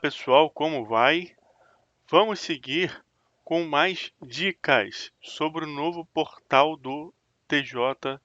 pessoal, como vai? Vamos seguir com mais dicas sobre o novo portal do TJRJ.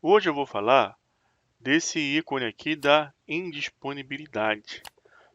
Hoje eu vou falar desse ícone aqui da indisponibilidade.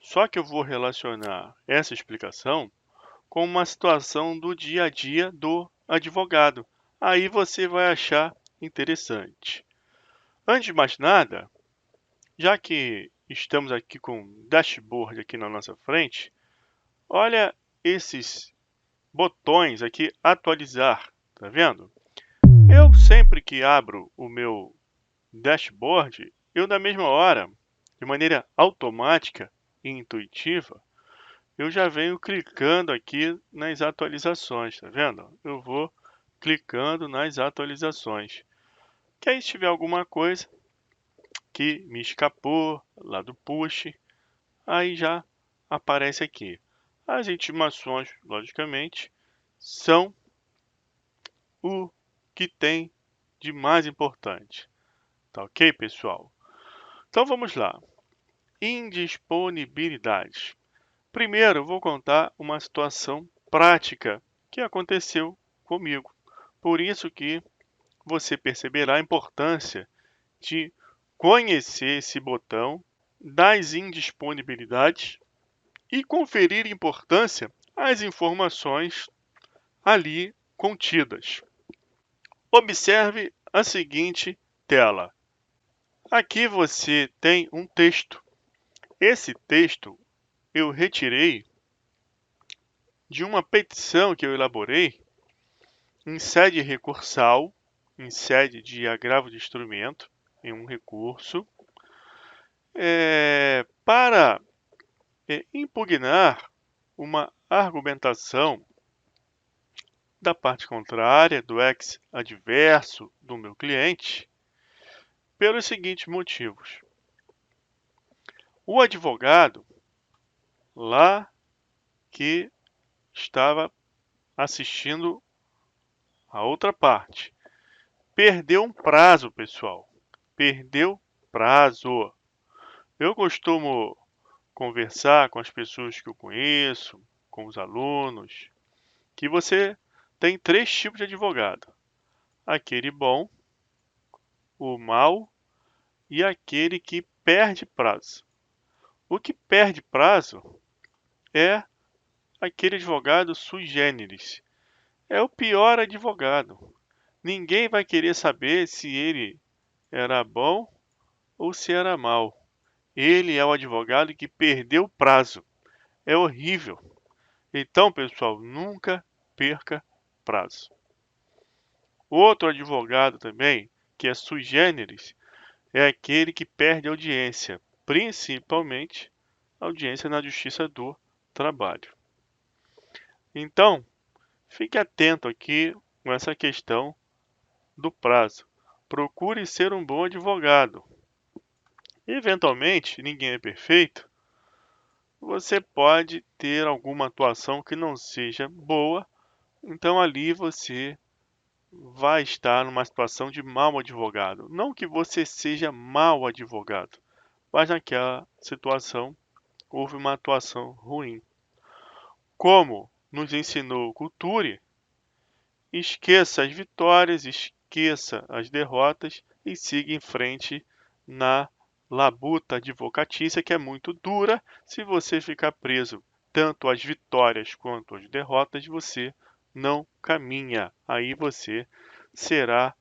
Só que eu vou relacionar essa explicação com uma situação do dia a dia do advogado. Aí você vai achar interessante. Antes de mais nada, já que estamos aqui com o dashboard aqui na nossa frente, olha esses botões aqui, atualizar, tá vendo? Eu sempre que abro o meu dashboard, eu na mesma hora, de maneira automática e intuitiva, eu já venho clicando aqui nas atualizações, tá vendo? Eu vou clicando nas atualizações. Que aí se tiver alguma coisa que me escapou lá do push, aí já aparece aqui. As intimações, logicamente, são o que tem de mais importante. Tá ok, pessoal? Então vamos lá. Indisponibilidade. Primeiro, eu vou contar uma situação prática que aconteceu comigo. Por isso que você perceberá a importância de conhecer esse botão das indisponibilidades e conferir importância às informações ali contidas. Observe a seguinte tela. Aqui você tem um texto. Esse texto eu retirei de uma petição que eu elaborei em sede recursal, em sede de agravo de instrumento, em um recurso, para impugnar uma argumentação da parte contrária, do ex-adverso do meu cliente, pelos seguintes motivos. O advogado, lá que estava assistindo a outra parte, perdeu um prazo, pessoal. Perdeu prazo. Eu costumo conversar com as pessoas que eu conheço, com os alunos, que você tem três tipos de advogado. Aquele bom, o mau e aquele que perde prazo. O que perde prazo é aquele advogado sui generis. É o pior advogado. Ninguém vai querer saber se ele era bom ou se era mau. Ele é o advogado que perdeu prazo. É horrível. Então, pessoal, nunca perca prazo. Outro advogado também, que é sui generis, é aquele que perde audiência, principalmente audiência na Justiça do Trabalho. Então, fique atento aqui com essa questão do prazo. Procure ser um bom advogado. Eventualmente, ninguém é perfeito, você pode ter alguma atuação que não seja boa, então ali você vai estar numa situação de mau advogado. Não que você seja mau advogado, mas naquela situação houve uma atuação ruim. Como nos ensinou o Culture, esqueça as vitórias, esqueça as derrotas e siga em frente na labuta advocatícia, que é muito dura. Se você ficar preso tanto às vitórias quanto às derrotas, você não caminha. Aí você será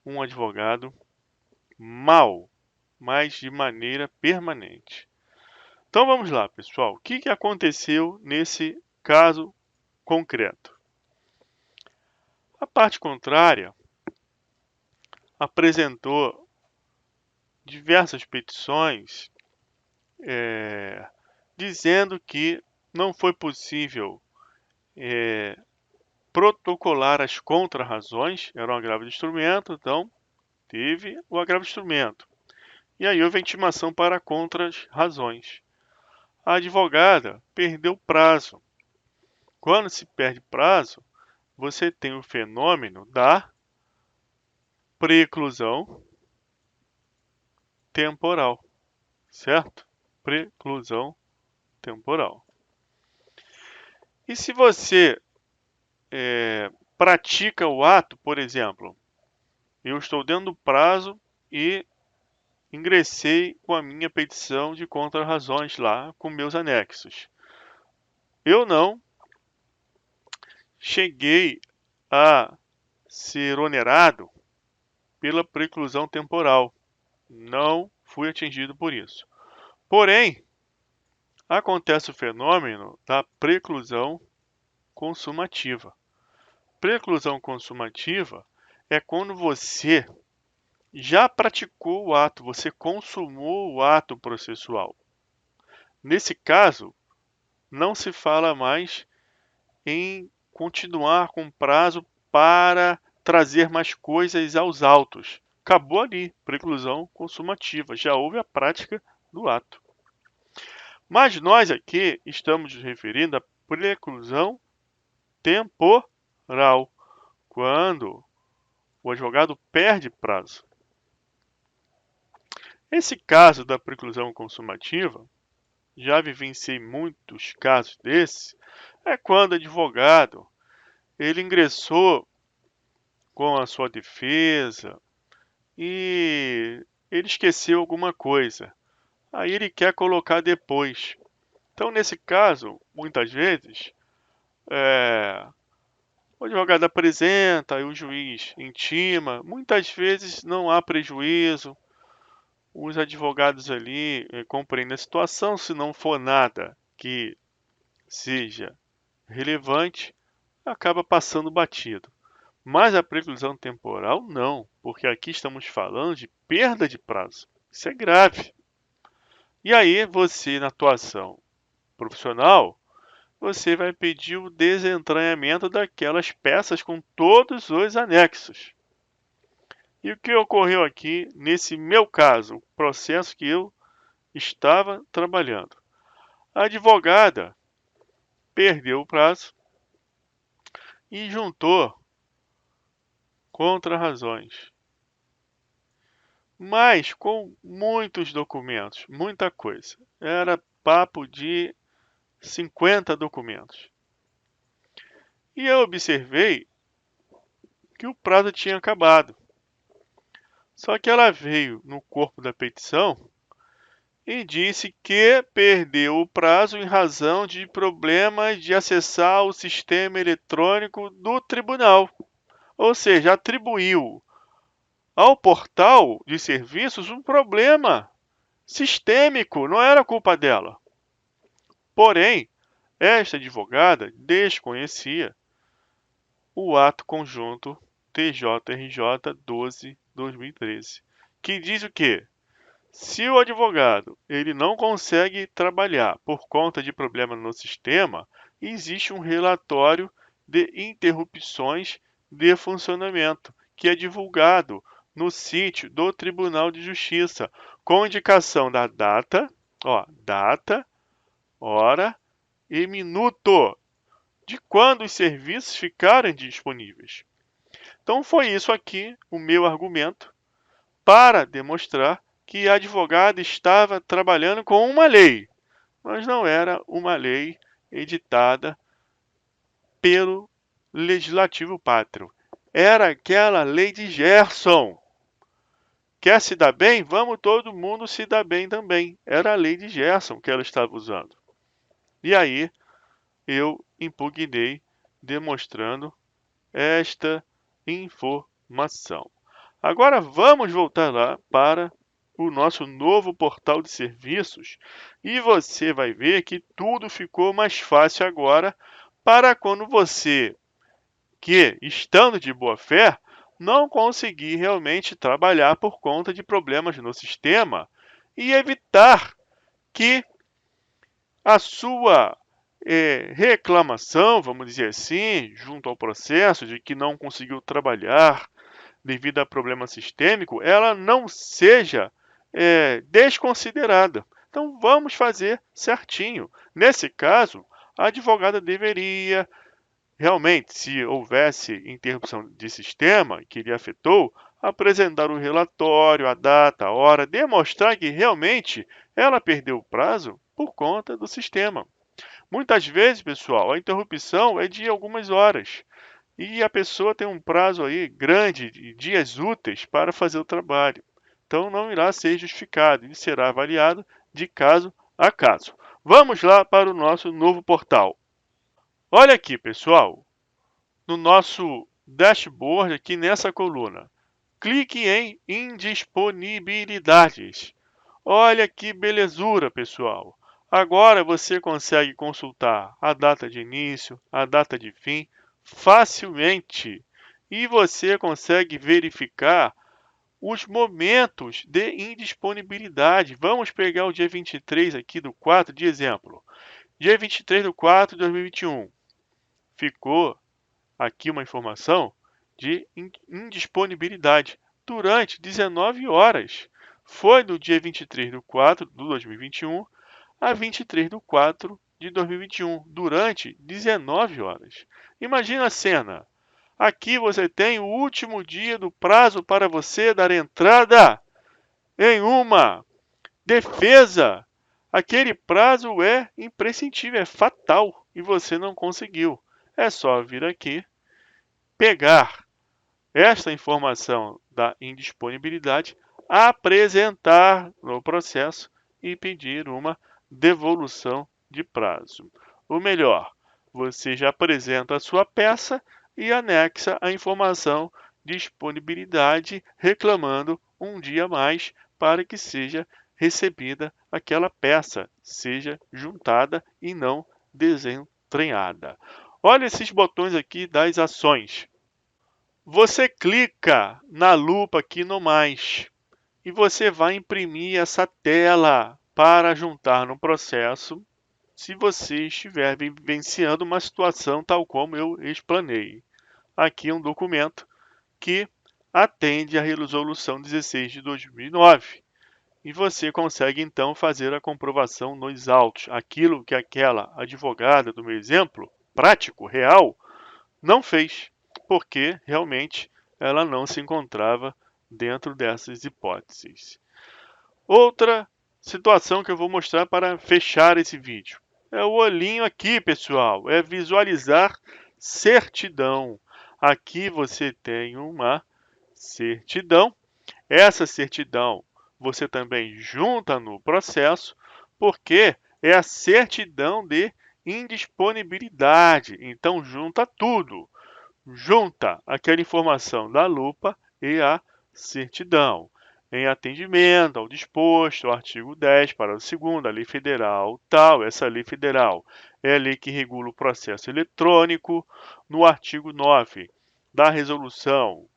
um advogado mau, mas de maneira permanente. Então vamos lá, pessoal. O que aconteceu nesse caso concreto? A parte contrária apresentou diversas petições dizendo que não foi possível protocolar as contrarrazões, era um agravo de instrumento, então teve o agravo de instrumento. E aí houve a intimação para contrarrazões. A advogada perdeu prazo. Quando se perde prazo, você tem o fenômeno da preclusão temporal, certo? Preclusão temporal. E se você pratica o ato, por exemplo, eu estou dentro do prazo e ingressei com a minha petição de contra-razões lá com meus anexos. Eu não cheguei a ser onerado pela preclusão temporal. Não fui atingido por isso. Porém, acontece o fenômeno da preclusão consumativa. Preclusão consumativa é quando você já praticou o ato, você consumou o ato processual. Nesse caso, não se fala mais em continuar com prazo para trazer mais coisas aos autos. Acabou ali, preclusão consumativa, já houve a prática do ato. Mas nós aqui estamos nos referindo à preclusão temporal, quando o advogado perde prazo. Esse caso da preclusão consumativa, já vivenciei muitos casos desses, é quando o advogado ele ingressou com a sua defesa e ele esqueceu alguma coisa. Aí ele quer colocar depois. Então, nesse caso, muitas vezes, o advogado apresenta e o juiz intima. Muitas vezes não há prejuízo. Os advogados ali compreendem a situação. Se não for nada que seja relevante, acaba passando batido. Mas a preclusão temporal, não, porque aqui estamos falando de perda de prazo. Isso é grave. E aí, você, na atuação profissional, você vai pedir o desentranhamento daquelas peças com todos os anexos. E o que ocorreu aqui, nesse meu caso, o processo que eu estava trabalhando? A advogada perdeu o prazo e juntou contra-razões, mas com muitos documentos, muita coisa. Era papo de 50 documentos. E eu observei que o prazo tinha acabado. Só que ela veio no corpo da petição e disse que perdeu o prazo em razão de problemas de acessar o sistema eletrônico do tribunal. Ou seja, atribuiu ao portal de serviços um problema sistêmico, não era culpa dela. Porém, esta advogada desconhecia o ato conjunto TJRJ 12/2013, que diz o quê? Se o advogado ele não consegue trabalhar por conta de problema no sistema, existe um relatório de interrupções de funcionamento, que é divulgado no sítio do Tribunal de Justiça, com indicação da data, hora e minuto de quando os serviços ficarem disponíveis. Então foi isso aqui o meu argumento para demonstrar que a advogada estava trabalhando com uma lei, mas não era uma lei editada pelo Legislativo Pátrio. Era aquela lei de Gerson. Quer se dar bem? Vamos todo mundo se dar bem também. Era a lei de Gerson que ela estava usando. E aí eu impugnei demonstrando esta informação. Agora vamos voltar lá para o nosso novo portal de serviços e você vai ver que tudo ficou mais fácil agora para quando você, que estando de boa fé, não conseguir realmente trabalhar por conta de problemas no sistema e evitar que a sua reclamação, vamos dizer assim, junto ao processo de que não conseguiu trabalhar devido a problema sistêmico, ela não seja desconsiderada. Então, vamos fazer certinho. Nesse caso, a advogada deveria, realmente, se houvesse interrupção de sistema que lhe afetou, apresentar o relatório, a data, a hora, demonstrar que realmente ela perdeu o prazo por conta do sistema. Muitas vezes, pessoal, a interrupção é de algumas horas e a pessoa tem um prazo aí grande de dias úteis para fazer o trabalho. Então não irá ser justificado e será avaliado de caso a caso. Vamos lá para o nosso novo portal. Olha aqui, pessoal, no nosso dashboard aqui nessa coluna. Clique em indisponibilidades. Olha que belezura, pessoal! Agora você consegue consultar a data de início, a data de fim, facilmente. E você consegue verificar os momentos de indisponibilidade. Vamos pegar o dia 23 aqui do 4 de exemplo. Dia 23 do 4 de 2021. Ficou aqui uma informação de indisponibilidade durante 19 horas. Foi do dia 23 de 4 de 2021 a 23 de 4 de 2021, durante 19 horas. Imagina a cena. Aqui você tem o último dia do prazo para você dar entrada em uma defesa. Aquele prazo é imprescindível, é fatal e você não conseguiu. É só vir aqui, pegar esta informação da indisponibilidade, apresentar no processo e pedir uma devolução de prazo. Ou melhor, você já apresenta a sua peça e anexa a informação disponibilidade, reclamando um dia a mais para que seja recebida aquela peça, seja juntada e não desentranhada. Olha esses botões aqui das ações. Você clica na lupa aqui no mais e você vai imprimir essa tela para juntar no processo se você estiver vivenciando uma situação tal como eu explanei. Aqui um documento que atende à resolução 16 de 2009 e você consegue então fazer a comprovação nos autos. Aquilo que aquela advogada do meu exemplo prático, real, não fez, porque realmente ela não se encontrava dentro dessas hipóteses. Outra situação que eu vou mostrar para fechar esse vídeo é o olhinho aqui, pessoal, é visualizar certidão. Aqui você tem uma certidão. Essa certidão você também junta no processo, porque é a certidão de indisponibilidade. Então junta tudo. Junta aquela informação da lupa e a certidão. Em atendimento ao disposto, o artigo 10, parágrafo 2º, a lei federal tal, essa lei federal é a lei que regula o processo eletrônico. No artigo 9 da resolução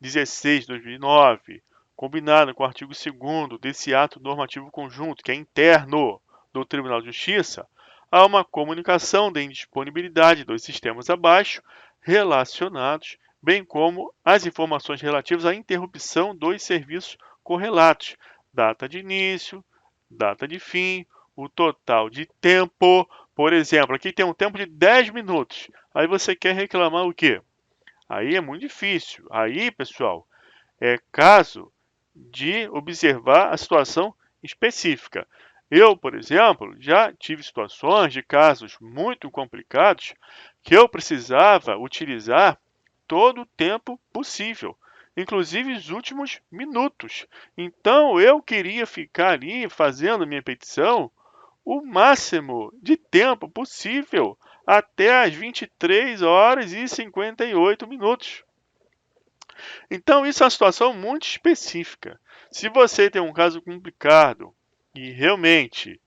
16 de 2009, combinado com o artigo 2º desse ato normativo conjunto, que é interno do Tribunal de Justiça, há uma comunicação de indisponibilidade dos sistemas abaixo relacionados, bem como as informações relativas à interrupção dos serviços correlatos, data de início, data de fim, o total de tempo. Por exemplo, aqui tem um tempo de 10 minutos. Aí você quer reclamar o quê? Aí é muito difícil. Aí, pessoal, é caso de observar a situação específica. Eu, por exemplo, já tive situações de casos muito complicados que eu precisava utilizar todo o tempo possível, inclusive os últimos minutos. Então, eu queria ficar ali fazendo minha petição o máximo de tempo possível, até as 23 horas e 58 minutos. Então, isso é uma situação muito específica. Se você tem um caso complicado e realmente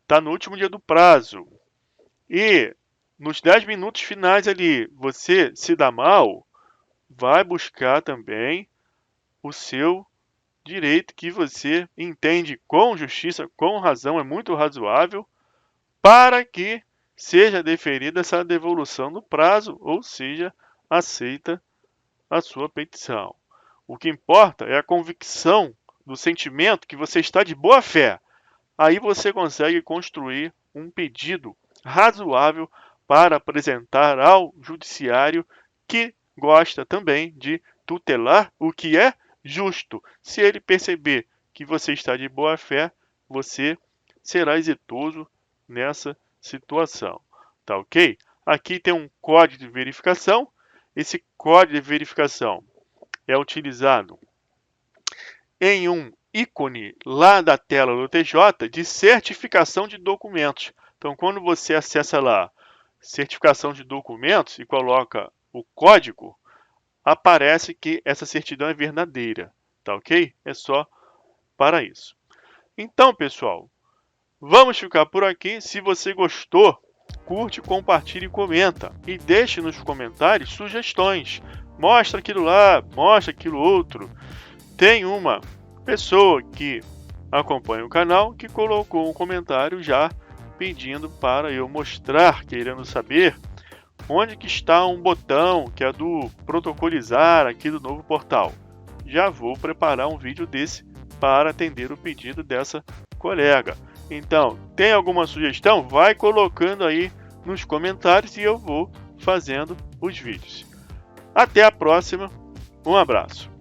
está no último dia do prazo e nos 10 minutos finais ali você se dá mal, vai buscar também o seu direito que você entende com justiça, com razão, é muito razoável, para que seja deferida essa devolução no prazo, ou seja, aceita a sua petição. O que importa é a convicção do sentimento que você está de boa fé. Aí você consegue construir um pedido razoável para apresentar ao judiciário, que gosta também de tutelar o que é justo. Se ele perceber que você está de boa fé, você será exitoso nessa situação, tá ok? Aqui tem um código de verificação. Esse código de verificação é utilizado em um ícone lá da tela do TJ de certificação de documentos. Então, quando você acessa lá certificação de documentos e coloca o código, aparece que essa certidão é verdadeira, tá ok? É só para isso. Então, pessoal, vamos ficar por aqui. Se você gostou, curte, compartilhe e comenta. E deixe nos comentários sugestões. Mostra aquilo lá, mostra aquilo outro. Tem uma pessoa que acompanha o canal que colocou um comentário já pedindo para eu mostrar, querendo saber onde que está um botão que é do protocolizar aqui do novo portal. Já vou preparar um vídeo desse para atender o pedido dessa colega. Então, tem alguma sugestão? Vai colocando aí nos comentários e eu vou fazendo os vídeos. Até a próxima, um abraço.